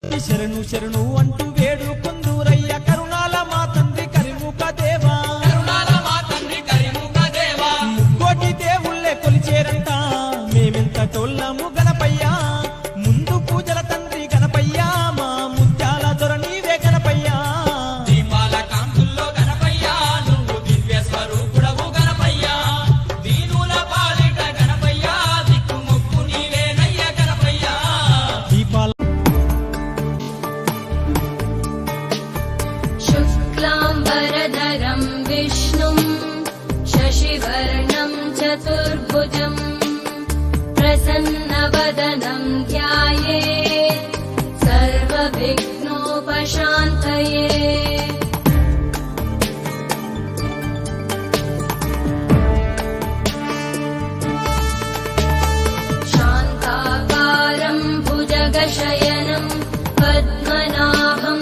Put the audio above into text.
శరణు శరణు అంటూ వేడుకొందురయ్య కరుణాల మా తండ్రి కరిముఖ దేవా, ముక్కోటి దేవుళ్ళే కొలిచేరంట మేమెంత టోళ్ళము గణపయ్యా, ముందు పూజల తండ్రి గణపయ్యా, మా ముత్యాల దొర నీవే గణపయ్యా. దీపాల కాంతుల్లో గణపయ్యా నువ్వు దివ్య స్వరూపుడవు గణపయ్యా, దీనుల పాలిట గణపయ్యా దిక్కు మొక్కు నీవేనయ్య గణపయ్యా. దీపాల शुक्लाम्बरधरं विष्णुं शशिवर्णं चतुर्भुजं प्रसन्नवदनं ध्यायेत् सर्वविघ्नोपशान्तये।